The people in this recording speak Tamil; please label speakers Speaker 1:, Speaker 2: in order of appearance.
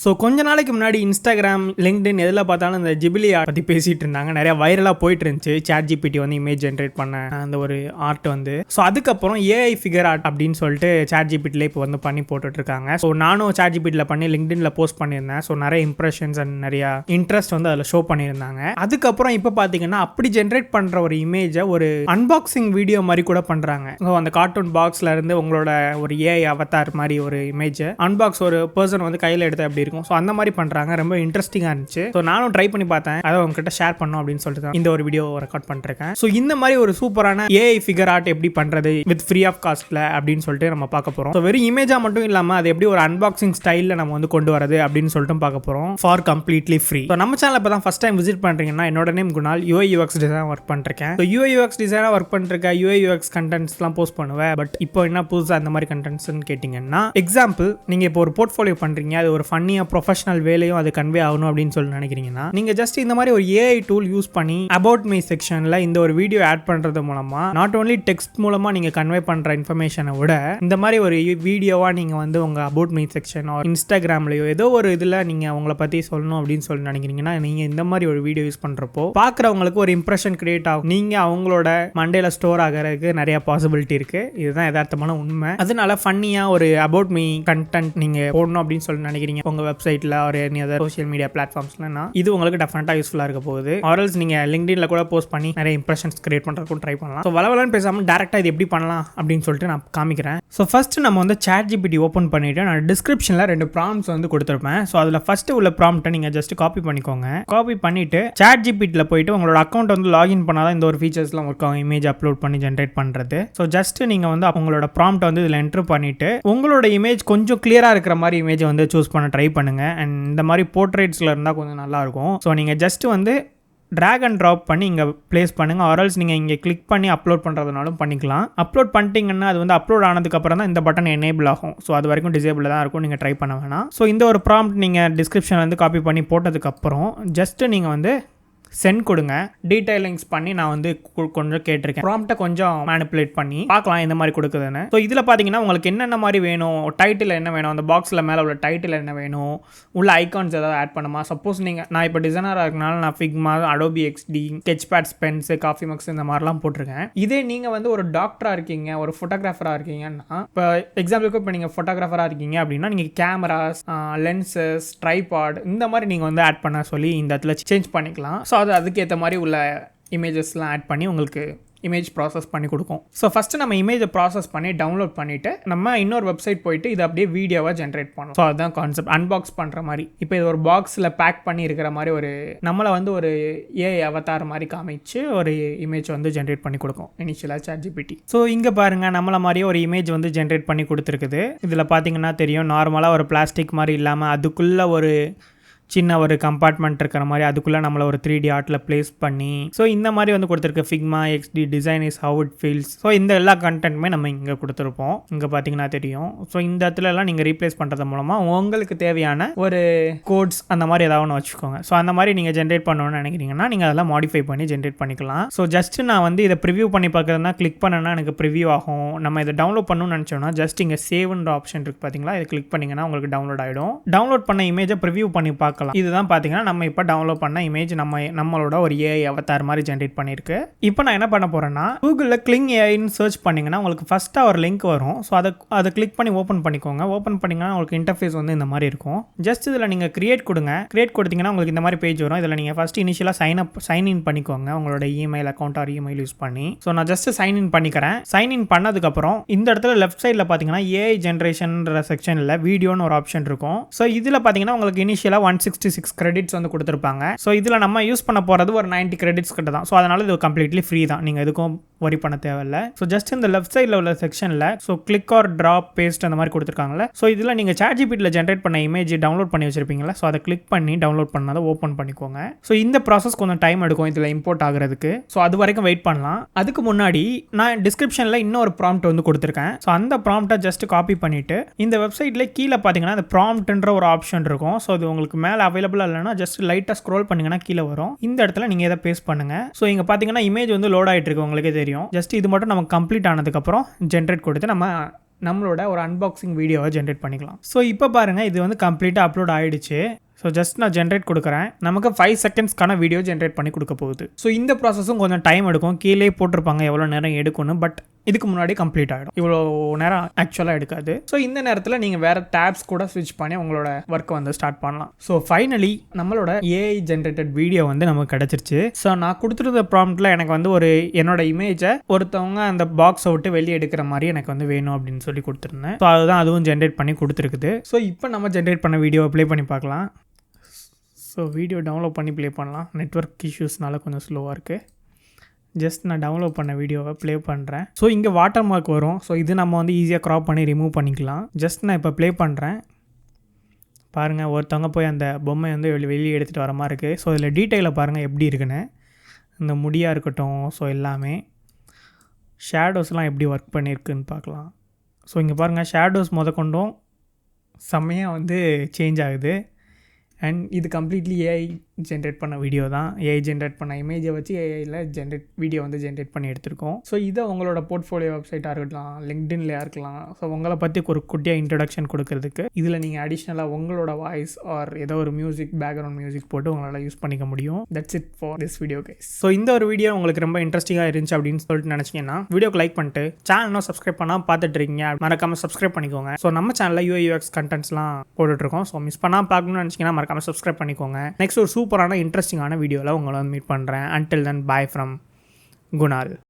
Speaker 1: ஸோ கொஞ்ச நாளைக்கு முன்னாடி இன்ஸ்டாகிராம், லிங்க்டின் எதில் பார்த்தாலும் இந்த ஜிபிலி ஆர்ட் பற்றி பேசிகிட்டு இருந்தாங்க. நிறையா வைரலாக போயிட்டு இருந்துச்சு. ChatGPT வந்து இமேஜ் ஜென்ரேட் பண்ண அந்த ஒரு ஆர்ட் வந்து. ஸோ அதுக்கப்புறம் ஏஐ ஃபிகர் ஆர்ட் அப்படின்னு சொல்லிட்டு ChatGPTல இப்போ வந்து பண்ணி போட்டுட்ருக்காங்க. ஸோ நானும் ChatGPTல பண்ணி லிங்க்டின்ல போஸ்ட் பண்ணியிருந்தேன். ஸோ நிறைய இம்ப்ரெஷன்ஸ் அண்ட் நிறையா இன்ட்ரெஸ்ட் வந்து அதில் ஷோ பண்ணியிருந்தாங்க. அதுக்கப்புறம் இப்போ பார்த்தீங்கன்னா அப்படி ஜென்ரேட் பண்ணுற ஒரு இமேஜை ஒரு அன்பாக்சிங் வீடியோ மாதிரி கூட பண்ணுறாங்க. ஸோ அந்த கார்ட்டூன் பாக்ஸில் இருந்து உங்களோட ஒரு ஏஐ அவதார் மாதிரி ஒரு இமேஜை அன்பாக்ஸ் ஒரு பர்சன் வந்து கையில் எடுத்து அப்படி இருக்கும். ஸோ அந்த மாதிரி பண்ணுறாங்க. ரொம்ப இன்ட்ரெஸ்டிங்காக இருந்துச்சு. ஸோ நானும் ட்ரை பண்ணி பார்த்தேன். அதை உங்ககிட்ட ஷேர் பண்ணோம் அப்படின்னு சொல்லிட்டு தான் இந்த ஒரு வீடியோ ரெக்கார்ட் பண்ணிருக்கேன். ஸோ இந்த மாதிரி ஒரு சூப்பரான ஏஐ ஃபிகர் ஆர்ட் எப்படி பண்ணுறது வித் ஃப்ரீ ஆஃப் காஸ்ட்ல அப்படின்னு சொல்லிட்டு நம்ம பார்க்க போகிறோம். ஸோ வெறும் இமேஜாக மட்டும் இல்லாமல் அது எப்படி ஒரு அன்பாக்சிங் ஸ்டைலில் நம்ம வந்து கொண்டு வரது அப்படின்னு சொல்லிட்டு பார்க்க போகிறோம். For completely free. ஸோ நம்ம சேனல் இப்போ தான் ஃபர்ஸ்ட் டைம் விசிட் பண்ணுறீங்கன்னா என்னோட நேம் குணால். UI/UX டிசைனாக ஒர்க் பண்ணிருக்கேன். ஸோ UI/UX டிசைனாக ஒர்க் பண்ணிருக்கேன். UI/UX கண்டென்ட்ஸ்லாம் போஸ்ட் பண்ணுவேன். பட் இப்போ என்ன புதுசாக அந்த மாதிரி கண்டென்ட்ஸ்ன்னு கேட்டிங்கன்னா, எக்ஸாம்பிள் நீங்கள் இப்போ ஒரு போர்ட்ஃபோலியோ பண்ணுறீங்க. அது ஒரு ஃபன்னியாக ப்ரொஃபஷனல் வேலையும் அது கன்வே ஆகணும் அப்படின்னு சொல்லி நினைக்கிறீங்கன்னா, நீங்கள் ஜஸ்ட் இந்த மாதிரி ஒரு ஏஐ டூல் யூஸ் பண்ணி அபவுட் மீ செக்ஷனில் இந்த ஒரு வீடியோ ஆட் பண்ணுறது மூலமாக நாட் ஓன்லி டெக்ஸ்ட் மூலமாக நீங்கள் கன்வே பண்ணுற இன்ஃபர்மேஷனை விட இந்த மாதிரி ஒரு வீடியோவாக நீங்கள் வந்து உங்கள் அபவுட் மீ செக்ஷன் இன்ஸ்டாகிராம்லையோ ஏதோ ஒரு இதில் நீங்கள் உங்களை பற்றி சொல்லணும் அப்படின்னு சொல்லி நினைக்கிறீங்கன்னா, நீங்கள் இந்த மாதிரி ஒரு வீடியோ யூஸ் பண்ணுறப்போ பார்க்குறவங்களுக்கு ஒரு இம்ப்ரெஷன் கிரியேட் ஆகும். நீங்கள் அவங்களோட மண்டேல ஸ்டோர் ஆகிறதுக்கு நிறைய பாசிபிலிட்டி இருக்குது. இதுதான் யதார்த்தமான உண்மை. அதனால ஃபன்னியாக ஒரு அபவுட் மீ கண்டென்ட் நீங்கள் போடணும் அப்படின்னு சொல்லி நினைக்கிறீங்க உங்கள் வெப்சைட்டில் ஒரு எனி அதர் சோஷியல் மீடியா பிளாட்ஃபார்ம்ஸ்லனா இது உங்களுக்கு டெஃபினட்டாக யூஸ்ஃபுல்லாக இருக்க போகுது. ஆர்எல்ஸ் நீங்கள் லிங்க்டின்ல கூட போஸ்ட் பண்ணி நிறைய இம்ப்ரெஷன்ஸ் கிரியேட் பண்ணுறதுக்கும் ட்ரை பண்ணலாம். ஸோ வளவலன்னு பேசாமல் டேரெக்டாக இது எப்படி பண்ணலாம் அப்படின்னு சொல்லிட்டு நான் காமிக்கிறேன். ஸோ ஃபர்ஸ்ட் நம்ம வந்து ChatGPT ஓப்பன் பண்ணிவிட்டு நான் டிஸ்கிரிப்ஷனில் 2 ப்ராம்ப்ட்ஸ் வந்து கொடுத்துருப்பேன். ஸோ அதில் ஃபர்ஸ்ட் உள்ள ப்ராம்ப்ட்டை நீங்கள் ஜஸ்ட் காப்பி பண்ணிக்கோங்க. காப்பி பண்ணிவிட்டு ChatGPTல போயிட்டு உங்களோட அக்கௌண்ட் வந்து லாகின் பண்ணாதான் இந்த ஒரு ஃபீச்சர்ஸ்லாம் ஒர்க் ஆகும். இமேஜ் அப்லோட் பண்ணி ஜென்ரேட் பண்ணுறது. ஸோ ஜஸ்ட் நீங்கள் வந்து உங்களோட ப்ராம்ப்ட்டை வந்து இதில் என்ட்ரு பண்ணிவிட்டு உங்களோட இமேஜ் கொஞ்சம் கிளியராக இருக்கிற மாதிரி இமேஜை வந்து சூஸ் பண்ண ட்ரை பண்ணுங்க. அண்ட் இந்த மாதிரி போர்ட்ரேட்ஸில் இருந்தால் கொஞ்சம் நல்லாயிருக்கும். ஸோ நீங்கள் ஜஸ்ட் வந்து ட்ராக் அண்ட் ட்ராப் பண்ணி இங்கே ப்ளேஸ் பண்ணுங்கள். ஆர்எல்ஸ் நீங்கள் இங்கே கிளிக் பண்ணி அப்லோட் பண்ணுறதுனாலும் பண்ணிக்கலாம். அப்லோட் பண்ணிட்டீங்கன்னா அது வந்து அப்லோட் ஆனதுக்கப்புறம் தான் இந்த பட்டன் எனேபிள் ஆகும். ஸோ அது வரைக்கும் டிசேபிள் தான் இருக்கும். நீங்கள் ட்ரை பண்ண வேணாம். ஸோ இந்த ஒரு ப்ராம்ப்ட் நீங்கள் டிஸ்கிரிப்ஷனில் வந்து காப்பி பண்ணி போட்டதுக்கப்புறம் ஜஸ்ட்டு நீங்கள் வந்து சென்ட் கொடுங்க. டீடைலிங்ஸ் பண்ணி நான் வந்து கொஞ்சம் கேட்டிருக்கேன். ப்ராம்ப்ட்டை கொஞ்சம் மேனிப்புலேட் பண்ணி பார்க்கலாம் இந்த மாதிரி கொடுக்குதுன்னு. ஸோ இதில் பார்த்தீங்கன்னா உங்களுக்கு என்னென்ன மாதிரி வேணும், டைட்டில் என்ன வேணும், அந்த பாக்ஸில் மேலே உள்ள டைட்டில் என்ன வேணும், உள்ள ஐகான்ஸ் ஏதாவது ஆட் பண்ணுமா. சப்போஸ் நான் இப்போ டிசைனராக இருக்கனால நான் ஃபிக்மா, அடோபி XD, ஸ்கெட்ச்பேட், ஸ்பென்ஸ், காஃபி மக்ஸ் இந்த மாதிரிலாம் போட்டிருக்கேன். இதே நீங்கள் வந்து ஒரு டாக்டராக இருக்கீங்க, ஒரு ஃபோட்டோகிராஃபராக இருக்கீங்கன்னா, இப்போ எக்ஸாம்பிளுக்கு இப்போ நீங்கள் ஃபோட்டோகிராஃபராக இருக்கீங்க அப்படின்னா நீங்கள் கேமராஸ், லென்சஸ், ட்ரைபாட் இந்த மாதிரி நீங்கள் வந்து ஆட் பண்ண சொல்லி இந்த இடத்துல சேஞ்ச் பண்ணிக்கலாம். ஸோ அது அதுக்கேற்ற மாதிரி உள்ள இமேஜஸ்லாம் ஆட் பண்ணி உங்களுக்கு இமேஜ் ப்ராசஸ் பண்ணி கொடுக்கும். ஸோ ஃபஸ்ட்டு நம்ம இமேஜை ப்ராசஸ் பண்ணி டவுன்லோட் பண்ணிவிட்டு நம்ம இன்னொரு வெப்சைட் போயிட்டு இதை அப்படியே வீடியோவாக ஜென்ரேட் பண்ணணும். ஸோ அதுதான் கான்செப்ட். அன்பாக்ஸ் பண்ணுற மாதிரி இப்போ இது ஒரு பாக்ஸில் பேக் பண்ணி இருக்கிற மாதிரி ஒரு நம்மளை வந்து ஒரு ஏஐ அவதார் மாதிரி காமிச்சு ஒரு இமேஜ் வந்து ஜென்ரேட் பண்ணி கொடுக்கும் இனிஷியலாக ChatGPT. ஸோ இங்கே பாருங்கள் நம்மளை மாதிரியே ஒரு இமேஜ் வந்து ஜென்ரேட் பண்ணி கொடுத்துருக்குது. இதில் பார்த்தீங்கன்னா தெரியும் நார்மலாக ஒரு பிளாஸ்டிக் மாதிரி இல்லாமல் அதுக்குள்ளே ஒரு சின்ன ஒரு கம்பார்ட்மெண்ட் இருக்கிற மாதிரி அதுக்குள்ளே நம்மளை ஒரு 3D ஆர்ட்டில் ப்ளேஸ் பண்ணி ஸோ இந்த மாதிரி வந்து கொடுத்துருக்கு. Figma XD design is how it feels. So இந்த எல்லா கண்டென்ட்டுமே நம்ம இங்கே கொடுத்துருப்போம். இங்கே பார்த்தீங்கன்னா தெரியும். ஸோ இந்த இடத்துலலாம் நீங்கள் ரீப்ளேஸ் பண்ணுறது மூலமாக உங்களுக்கு தேவையான ஒரு கோட்ஸ் அந்த மாதிரி ஏதாவது ஒன்று வச்சுக்கோங்க. ஸோ அந்த மாதிரி நீங்கள் ஜென்ரேட் பண்ணணும்னு நினைக்கிறீங்கன்னா நீங்கள் அதெல்லாம் மாடிஃபை பண்ணி ஜென்ரேட் பண்ணிக்கலாம். ஸோ ஜஸ்ட் நான் வந்து இதை ப்ரிவியூ பண்ணி பார்க்குறதுனா கிளிக் பண்ணேன்னா எனக்கு ப்ரிவியூ ஆகும். நம்ம இதை டவுன்லோட் பண்ணணும்னு நினச்சோன்னா ஜஸ்ட் இங்கே சேவ்ன்ற ஆப்ஷன் இருக்குது பார்த்தீங்களா, இதை கிளிக் பண்ணிங்கன்னா உங்களுக்கு டவுன்லோட் ஆகிடும். டவுன்லோட் பண்ண இமேஜை ப்ரிவியூ பண்ணி பார்க்கலாம். இதுதான் பார்த்தீங்கன்னா நம்ம இப்போ டவுன்லோட் பண்ண இமேஜ் நம்மளோட ஒரு ஏஐ அவதார் மாதிரி ஜென்ரேட் பண்ணியிருக்கு. இப்போ நான் என்ன பண்ண போறேன்னா கூகுளில் கிளிங் ஏஐன்னு சர்ச் பண்ணிங்கன்னா உங்களுக்கு ஃபஸ்ட்டாக ஒரு லிங்க் வரும். ஸோ அதை கிளிக் பண்ணி ஓப்பன் பண்ணிக்கோங்க. ஓப்பன் பண்ணிங்கன்னா உங்களுக்கு இன்டர்ஃபேஸ் வந்து இந்த மாதிரி இருக்கும். ஜஸ்ட் இதில் நீங்கள் கிரியேட் கொடுங்க. கிரியேட் கொடுத்தீங்கன்னா உங்களுக்கு இந்த மாதிரி பேஜ் வரும். இதில் நீங்கள் ஃபஸ்ட் இனிஷியலாக சைன் இன் பண்ணிக்கோங்க உங்களோட email account or email use பண்ணி. ஸோ நான் ஜஸ்ட் சைன் இன் பண்ணிக்கிறேன். சைன் இன் பண்ணதுக்கப்புறம் இந்த இடத்துல லெஃப்ட் சைடில் பார்த்தீங்கன்னா ஏஐ ஜென்ரேஷன்ற செக்ஷனில் வீடியோன்னு ஒரு ஆப்ஷன் இருக்கும். ஸோ இதில் பார்த்தீங்கன்னா உங்களுக்கு இனிஷியலாக 166 கிரெடிட்ஸ் வந்து கொடுத்துருப்பாங்க. ஸோ இதில் நம்ம யூஸ் பண்ண போகிறது ஒரு 90 கிரெடிட்ஸ் கிட்ட தான். ஸோ அதனால இது கம்ப்ளீட்லி ஃப்ரீ தான். நீங்கள் எதுக்கும் வரி பண்ண தேவையில்லை. ஸோ ஜஸ்ட் இந்த லெஃப்ட் சைடில் உள்ள செக்ஷனில் so click or drop paste அந்த மாதிரி கொடுத்துருக்காங்களே. ஸோ இதில் நீங்கள் ChatGPTல ஜென்ரேட் பண்ண இமேஜ் டவுன்லோட் பண்ணி வச்சிருப்பீங்களா. ஸோ அதை கிளிக் பண்ணி டவுன்லோட் பண்ணாத ஓப்பன் பண்ணிக்கோங்க. ஸோ இந்த ப்ராசஸ் கொஞ்சம் டைம் எடுக்கும் இதில் இம்போர்ட் ஆகிறதுக்கு. ஸோ அது வரைக்கும் வெயிட் பண்ணலாம். அதுக்கு முன்னாடி நான் டிஸ்கிரிப்ஷனில் இன்னொரு ப்ராம்ப்ட் வந்து கொடுத்துருக்கேன். ஸோ அந்த ப்ராம்ப்டை ஜஸ்ட் காப்பி பண்ணிவிட்டு இந்த வெப்சைட்டில் கீழே பார்த்தீங்கன்னா அந்த ப்ராம்ப்ட்ன்ற ஒரு ஆப்ஷன் இருக்கும். ஸோ அது உங்களுக்கு மேலே அவைலபிளாக இல்லைன்னா ஜஸ்ட் லைட்டாக ஸ்க்ரோல் பண்ணிங்கன்னா கீழே வரும். இந்த இடத்துல நீங்கள் இதை பேஸ்ட் பண்ணுங்கள். ஸோ இங்கே பார்த்தீங்கன்னா இமேஜ் வந்து லோட் ஆகிட்டு இருக்கு. உங்களுக்கே தெரியும். ஜஸ்ட் இது மட்டும் நமக்கு கம்ப்ளீட் ஆனதுக்கப்புறம் ஜென்ரேட் கொடுத்து நம்ம நம்மளோட ஒரு அன்பாக்சிங் வீடியோவை ஜென்ரேட் பண்ணிக்கலாம். ஸோ இப்போ பாருங்கள், இது வந்து கம்ப்ளீட்டாக அப்லோட் ஆகிடுச்சு. ஸோ ஜஸ்ட் நான் ஜென்ரேட் கொடுக்குறேன். நமக்கு 5 செகண்ட்ஸ்க்கான வீடியோ ஜென்ரேட் பண்ணி கொடுக்க போகுது. ஸோ இந்த ப்ராசஸும் கொஞ்சம் டைம் எடுக்கும். கீழே போட்டிருப்பாங்க எவ்வளோ நேரம் எடுக்கணும். பட் இதுக்கு முன்னாடி கம்ப்ளீட் ஆகிடும். இவ்வளோ நேரம் ஆக்சுவலாக எடுக்காது. ஸோ இந்த நேரத்தில் நீங்கள் வேறு டேப்ஸ் கூட ஸ்விட்ச் பண்ணி உங்களோட ஒர்க்கை வந்து ஸ்டார்ட் பண்ணலாம். ஸோ ஃபைனலி நம்மளோட ஏஐ ஜென்ரேட்டட் வீடியோ வந்து நமக்கு கிடச்சிருச்சு. ஸோ நான் கொடுத்துருந்த ப்ராம்ப்டில் எனக்கு வந்து ஒரு என்னோட இமேஜை ஒருத்தவங்க அந்த பாக்ஸை விட்டு வெளியே எடுக்கிற மாதிரி எனக்கு வந்து வேணும் அப்படின்னு சொல்லி கொடுத்துருந்தேன். ஸோ அதுதான் அதுவும் ஜென்ரேட் பண்ணி கொடுத்துருக்குது. ஸோ இப்போ நம்ம ஜென்ரேட் பண்ண வீடியோவை ப்ளே பண்ணி பார்க்கலாம். ஸோ வீடியோ டவுன்லோட் பண்ணி ப்ளே பண்ணலாம். நெட்வொர்க் இஷ்யூஸ்னால கொஞ்சம் ஸ்லோவாக இருக்குது. ஜஸ்ட் நான் டவுன்லோட் பண்ண வீடியோவை ப்ளே பண்ணுறேன். ஸோ இங்கே வாட்டர் மார்க் வரும். ஸோ இது நம்ம வந்து ஈஸியாக க்ராப் பண்ணி ரிமூவ் பண்ணிக்கலாம். ஜஸ்ட் நான் இப்போ ப்ளே பண்ணுறேன். பாருங்கள், ஒருத்தவங்க போய் அந்த பொம்மை வந்து வெளியே எடுத்துகிட்டு வர மாதிரி இருக்குது. ஸோ இதில் டீட்டெயிலை பாருங்கள் எப்படி இருக்குன்னு. இந்த முடியாக இருக்கட்டும், ஸோ எல்லாமே ஷேடோஸ்லாம் எப்படி ஒர்க் பண்ணியிருக்குன்னு பார்க்கலாம். ஸோ இங்கே பாருங்கள், ஷேடோஸ் முதற்கொண்டும் செம்மையாக வந்து சேஞ்ச் ஆகுது. அண்ட் இது கம்ப்ளீட்லி ஏஐ ஜென்ரேட் பண்ண வீடியோ தான். ஏஐ ஜென்ரேட் பண்ண இமேஜை வச்சு ஏஐயில் வீடியோ வந்து ஜென்ரேட் பண்ணி எடுத்திருக்கோம். ஸோ இதை உங்களோட போர்ட்ஃபோலியோ வெப்சைட்டாக இருக்கலாம், லிங்க்டின்லையாக இருக்கலாம். ஸோ உங்களை பற்றி ஒரு குட்டியாக இன்ட்ரடக்ஷன் கொடுக்கறதுக்கு இதில் நீங்கள் அடிஷ்னலாக உங்களோட வாய்ஸ் ஆர் ஏதோ ஒரு மியூசிக், பேக்ரவுண்ட் மியூசிக் போட்டு உங்களால் யூஸ் பண்ணிக்க முடியும். That's it for this video guys. So இந்த ஒரு வீடியோ உங்களுக்கு ரொம்ப இன்ட்ரெஸ்டிங்காக இருந்துச்சு அப்படின்னு சொல்லிட்டு நினச்சிங்கன்னா வீடியோக்கு லைக் பண்ணிட்டு சேனலும் சப்ஸ்கிரைப் பண்ணால் பார்த்துட்டு இருக்கீங்க, மறக்காமல் சப்ஸ்கிரைப் பண்ணிக்கோங்க. ஸோ நம்ம சேனலில் யூஐ/UX கண்டென்ட்ஸ்லாம் போட்டுட்ருக்கோம். ஸோ மிஸ் பண்ணால் பார்க்கணும்னு நினச்சிங்கன்னா மறக்காமல் சப்ஸ்கிரைப் பண்ணிக்கோங்க. நெக்ஸ்ட் ஒரு சூப்பரான இன்ட்ரெஸ்டிங்கான வீடியோவில் உங்களை வந்து மீட் பண்ணுறேன். Until then, bye from Kunal.